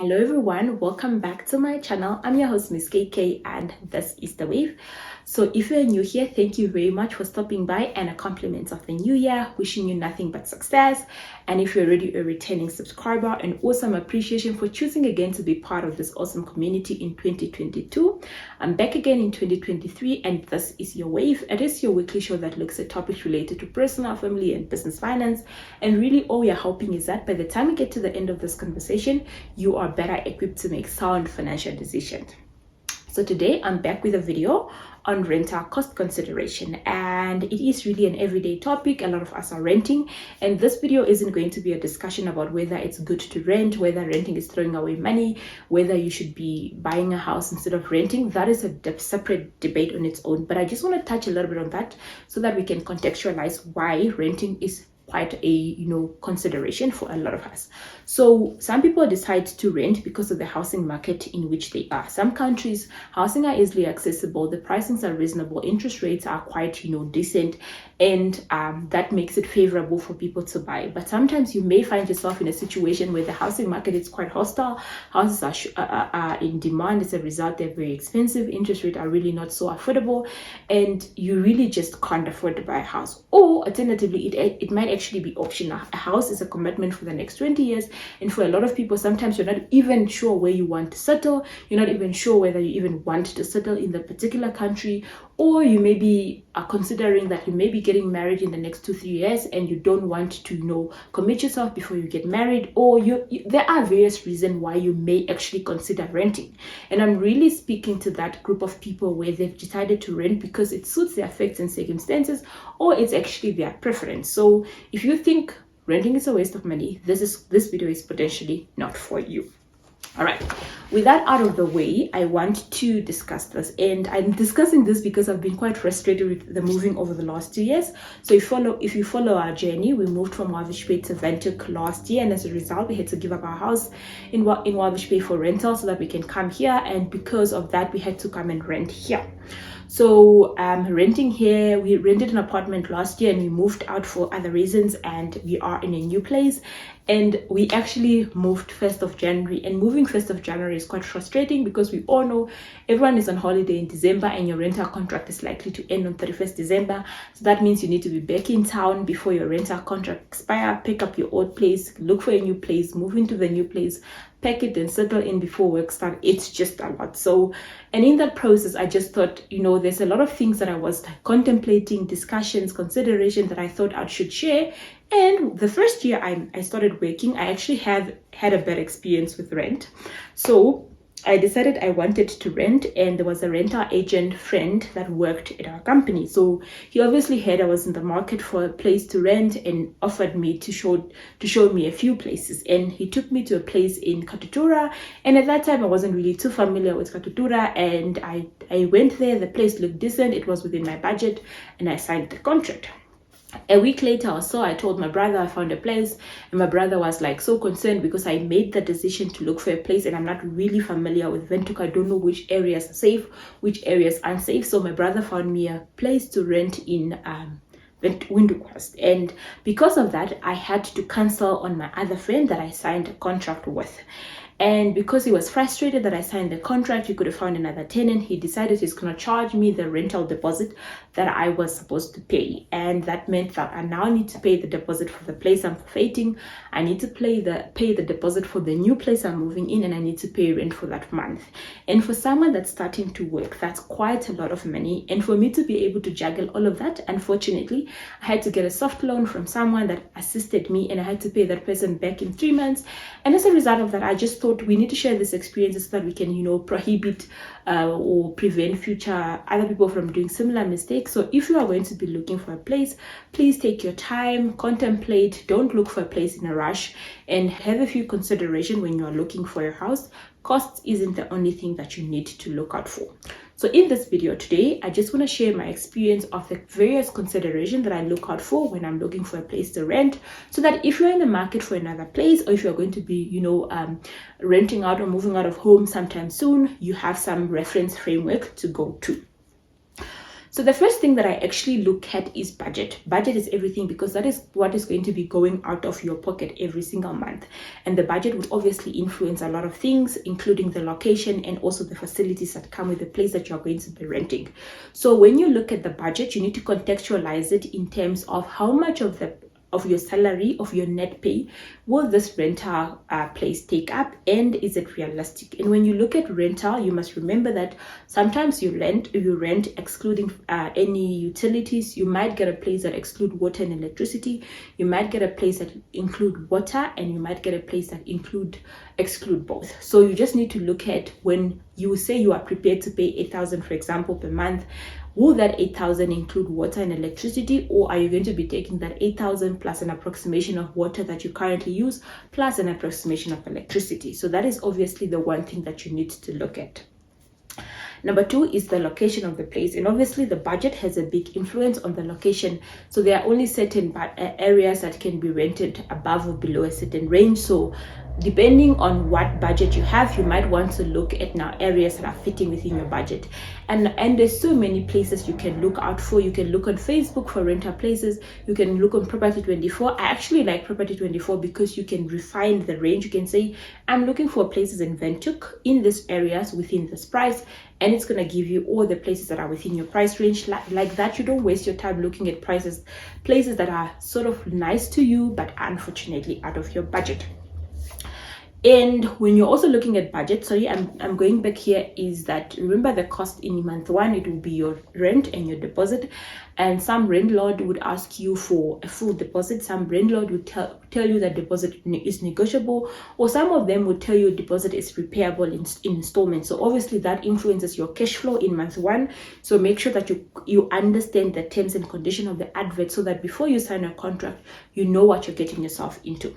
Hello everyone, welcome back to my channel. I'm your host Miss KK and this is The Wave. So if you're new here, thank you very much for stopping by, and a compliment of the new year, wishing you nothing but success. And if you're already a returning subscriber, an awesome appreciation for choosing again to be part of this awesome community in 2022. I'm back again in 2023 and this is Your Wave. It is your weekly show that looks at topics related to personal, family and business finance. And really all we are hoping is that by the time we get to the end of this conversation, you are better equipped to make sound financial decisions. So today I'm back with a video on rental cost consideration, and it is really an everyday topic. A lot of us are renting, and this video isn't going to be a discussion about whether it's good to rent, whether renting is throwing away money, whether you should be buying a house instead of renting. That is a separate debate on its own, but I just want to touch a little bit on that so that we can contextualize why renting is quite a consideration for a lot of us. So some people decide to rent because of the housing market in which they are. Some countries, housing are easily accessible, the pricings are reasonable, interest rates are quite decent, and that makes it favorable for people to buy. But sometimes you may find yourself in a situation where the housing market is quite hostile, houses are in demand. As a result, they're very expensive, interest rates are really not so affordable, and you really just can't afford to buy a house. Or alternatively, it might actually be optional. A house is a commitment for the next 20 years, and for a lot of people, sometimes you're not even sure where you want to settle. You're not even sure whether you even want to settle in the particular country, or you maybe are considering that you may be getting married in the next 2-3 years and you don't want to commit yourself before you get married, or there are various reasons why you may actually consider renting. And I'm really speaking to that group of people where they've decided to rent because it suits their facts and circumstances, or it's actually their preference. So if you think renting is a waste of money, this video is potentially not for you. All right, with that out of the way, I want to discuss this, and I'm discussing this because I've been quite frustrated with the moving over the last 2 years. So if you follow our journey, we moved from Walvish Bay to Windhoek last year, and as a result, we had to give up our house in Walvish Bay for rental so that we can come here, and because of that, we had to come and rent here. So renting here, we rented an apartment last year and we moved out for other reasons, and we are in a new place. And we actually moved 1st of January, and moving 1st of January is quite frustrating because we all know everyone is on holiday in December and your rental contract is likely to end on 31st December. So that means you need to be back in town before your rental contract expires, pick up your old place, look for a new place, move into the new place, pack it and settle in before work starts. It's just a lot. So, and in that process, I just thought, there's a lot of things that I was contemplating, discussions, consideration that I thought I should share. And the first year I started working, I actually had a bad experience with rent. So I decided I wanted to rent, and there was a rental agent friend that worked at our company. So he obviously heard I was in the market for a place to rent and offered me to show me a few places. And he took me to a place in Katutura. And at that time, I wasn't really too familiar with Katutura. And I went there. The place looked decent. It was within my budget, and I signed the contract. A week later or so, I told my brother I found a place, and my brother was like so concerned because I made the decision to look for a place, and I'm not really familiar with Windhoek. I don't know which areas are safe, which areas are unsafe. So my brother found me a place to rent in Windhoek, and because of that, I had to cancel on my other friend that I signed a contract with. And because he was frustrated that I signed the contract, he could have found another tenant. He decided he's going to charge me the rental deposit that I was supposed to pay. And that meant that I now need to pay the deposit for the place I'm vacating. I need to pay the deposit for the new place I'm moving in, and I need to pay rent for that month. And for someone that's starting to work, that's quite a lot of money. And for me to be able to juggle all of that, unfortunately, I had to get a soft loan from someone that assisted me, and I had to pay that person back in 3 months. And as a result of that, I just thought we need to share this experience so that we can, prohibit or prevent future other people from doing similar mistakes. So if you are going to be looking for a place, please take your time, contemplate, don't look for a place in a rush, and have a few considerations when you are looking for a house. Cost isn't the only thing that you need to look out for. So in this video today, I just want to share my experience of the various considerations that I look out for when I'm looking for a place to rent, so that if you're in the market for another place, or if you're going to be, renting out or moving out of home sometime soon, you have some reference framework to go to. So the first thing that I actually look at is budget. Budget is everything, because that is what is going to be going out of your pocket every single month. And the budget would obviously influence a lot of things, including the location and also the facilities that come with the place that you're going to be renting. So when you look at the budget, you need to contextualize it in terms of how much of your salary, of your net pay, will this rental place take up, and is it realistic? And when you look at rental, you must remember that sometimes you rent excluding any utilities. You might get a place that exclude water and electricity. You might get a place that include water, and you might get a place that exclude both. So you just need to look at, when you say you are prepared to pay 8,000, for example, per month, will that 8,000 include water and electricity, or are you going to be taking that 8,000 plus an approximation of water that you currently use plus an approximation of electricity? So that is obviously the one thing that you need to look at. Number two is the location of the place, and obviously the budget has a big influence on the location. So there are only certain areas that can be rented above or below a certain range. So depending on what budget you have, you might want to look at now areas that are fitting within your budget. And there's so many places you can look out for. You can look on Facebook for rental places. You can look on Property24. I actually like Property24 because you can refine the range. You can say, I'm looking for places in Windhoek in these areas within this price, and it's going to give you all the places that are within your price range. Like that, you don't waste your time looking at places that are sort of nice to you but unfortunately out of your budget. And when you're also looking at budget, sorry, I'm going back here, is that remember the cost in month one, it will be your rent and your deposit. And some landlord would ask you for a full deposit. Some landlord would tell you that deposit is negotiable, or some of them would tell you deposit is repayable in installments. So obviously that influences your cash flow in month one. So make sure that you understand the terms and conditions of the advert, so that before you sign a contract, you know what you're getting yourself into.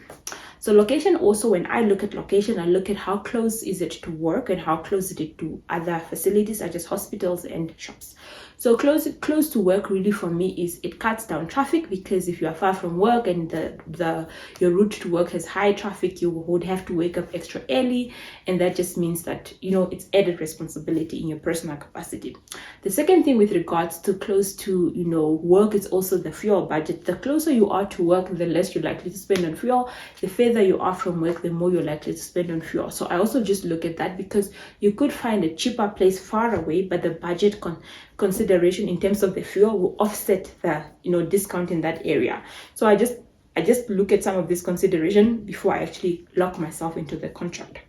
So location also, when I look at location, I look at how close is it to work and how close is it to other facilities such as hospitals and shops. So close to work really for me is it cuts down traffic, because if you are far from work and your route to work has high traffic, you would have to wake up extra early, and that just means that it's added responsibility in your personal capacity. The second thing with regards to close to work is also the fuel budget. The closer you are to work, the less you're likely to spend on fuel. The further you are from work, the more you're likely to spend on fuel. So I also just look at that, because you could find a cheaper place far away, but the budget consideration in terms of the fuel will offset the discount in that area. So I just look at some of this consideration before I actually lock myself into the contract.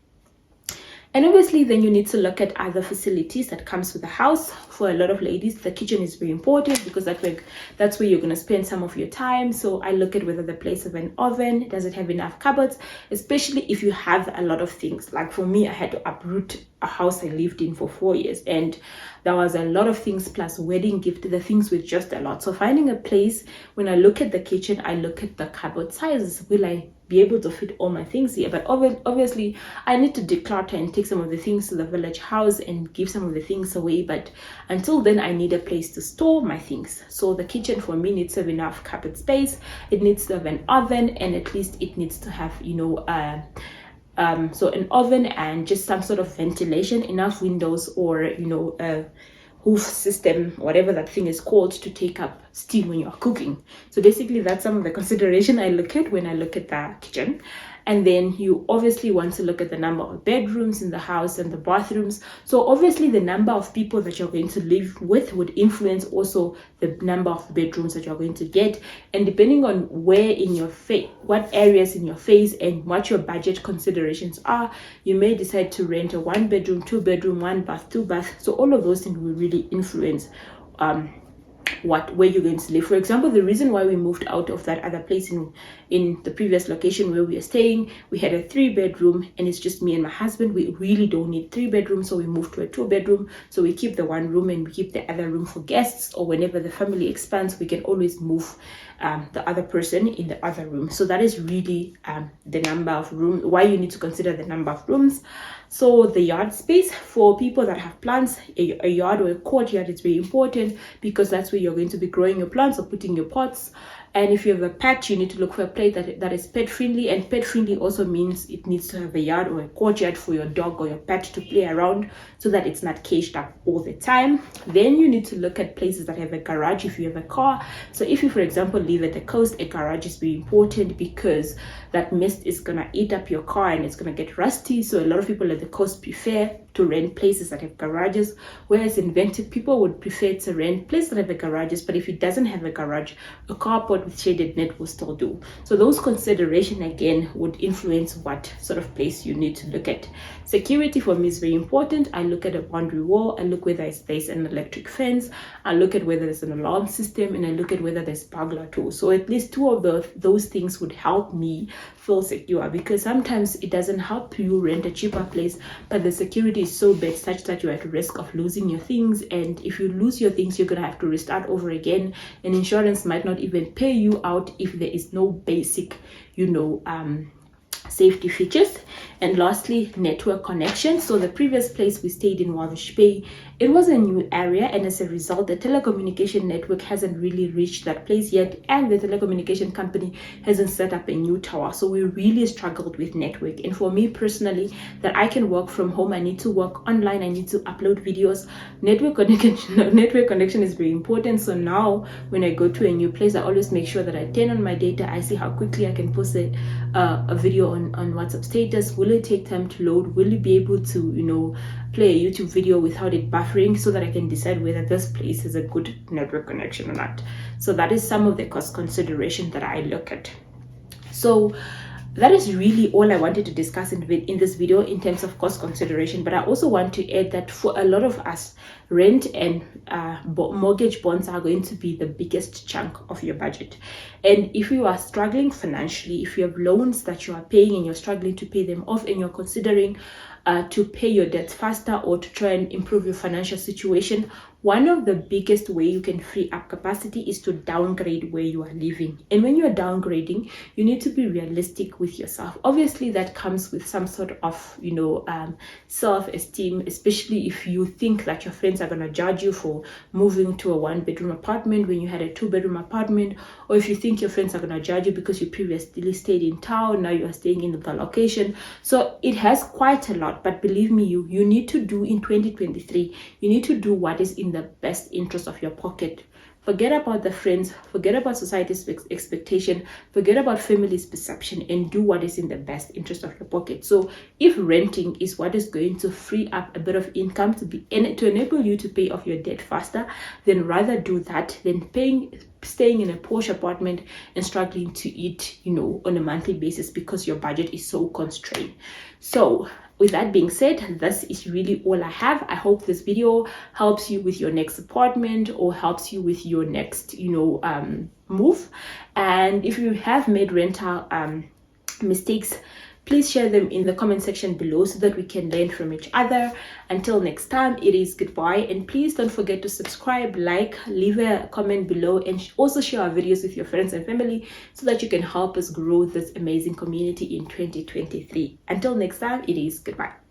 And obviously then you need to look at other facilities that comes with the house. For a lot of ladies, the kitchen is very important, because that's where you're going to spend some of your time. So I look at whether the place has an oven, does it have enough cupboards, especially if you have a lot of things. Like for me, I had to uproot a house I lived in for 4 years, and there was a lot of things plus wedding gift. The things were just a lot. So finding a place, when I look at the kitchen, I look at the cupboard sizes. Will I be able to fit all my things here? But obviously I need to declutter and take some of the things to the village house and give some of the things away, but until then I need a place to store my things. So the kitchen for me needs to have enough cupboard space, it needs to have an oven, and at least it needs to have so an oven and just some sort of ventilation, enough windows, or a hoof system, whatever that thing is called, to take up steam when you're cooking. So basically that's some of the consideration I look at when I look at the kitchen. And then you obviously want to look at the number of bedrooms in the house and the bathrooms. So obviously the number of people that you're going to live with would influence also the number of bedrooms that you're going to get. And depending on where in your face, what areas in your face, and what your budget considerations are, you may decide to rent a 1 bedroom, 2 bedroom, 1 bath, 2 bath. So all of those things will really influence where you're going to live. For example, the reason why we moved out of that other place in the previous location where we are staying, we had a 3 bedroom and it's just me and my husband. We really don't need 3 bedrooms, so we moved to a 2 bedroom. So we keep the 1 room and we keep the other room for guests, or whenever the family expands, we can always move the other person in the other room. So that is really the number of rooms, why you need to consider the number of rooms. So the yard space, for people that have plants, a yard or a courtyard is very important, because that's where you're going to be growing your plants or putting your pots. And if you have a pet, you need to look for a place that is pet friendly. And pet friendly also means it needs to have a yard or a courtyard for your dog or your pet to play around, so that it's not caged up all the time. Then you need to look at places that have a garage if you have a car. So if you, for example, live at the coast, a garage is very important because that mist is gonna eat up your car and it's gonna get rusty. So a lot of people at the coast prefer to rent places that have garages, whereas inventive people would prefer to rent places that have a garages. But if it doesn't have a garage, a carport with shaded net will still do. So those consideration again would influence what sort of place you need to look at. Security for me is very important. I look at a boundary wall, I look whether there's an electric fence, I look at whether there's an alarm system, and I look at whether there's burglar tools. So at least two of those things would help me feel secure, because sometimes it doesn't help you rent a cheaper place, but the security is so bad such that you're at risk of losing your things. And if you lose your things, you're gonna have to restart over again, and insurance might not even pay you out if there is no basic safety features. And lastly, network connection. So the previous place we stayed in, Walvish Bay, it was a new area, and as a result the telecommunication network hasn't really reached that place yet, and the telecommunication company hasn't set up a new tower. So we really struggled with network. And for me personally, that I can work from home, I need to work online, I need to upload videos, network connection is very important. So now when I go to a new place, I always make sure that I turn on my data, I see how quickly I can post a video on WhatsApp status. Will it take time to load? Will you be able to play a YouTube video without it buffering, so that I can decide whether this place is a good network connection or not? So that is some of the cost consideration that I look at. So that is really all I wanted to discuss in this video in terms of cost consideration. But I also want to add that for a lot of us, rent and mortgage bonds are going to be the biggest chunk of your budget. And if you are struggling financially, if you have loans that you are paying and you're struggling to pay them off, and you're considering to pay your debts faster or to try and improve your financial situation, one of the biggest way you can free up capacity is to downgrade where you are living. And when you are downgrading, you need to be realistic with yourself. Obviously that comes with some sort of self-esteem, especially if you think that your friends are going to judge you for moving to a 1-bedroom apartment when you had a 2-bedroom apartment, or if you think your friends are going to judge you because you previously stayed in town, now you are staying in the location. So it has quite a lot. But believe me, you need to do in 2023, you need to do what is in the best interest of your pocket. Forget about the friends, forget about society's expectation, forget about family's perception, and do what is in the best interest of your pocket. So if renting is what is going to free up a bit of income to enable you to pay off your debt faster, then rather do that than staying in a posh apartment and struggling to eat on a monthly basis because your budget is so constrained. So with that being said, this is really all I have. I hope this video helps you with your next apartment or helps you with your next move. And if you have made rental mistakes, please share them in the comment section below so that we can learn from each other. Until next time, it is goodbye. And please don't forget to subscribe, like, leave a comment below, and also share our videos with your friends and family so that you can help us grow this amazing community in 2023. Until next time, it is goodbye.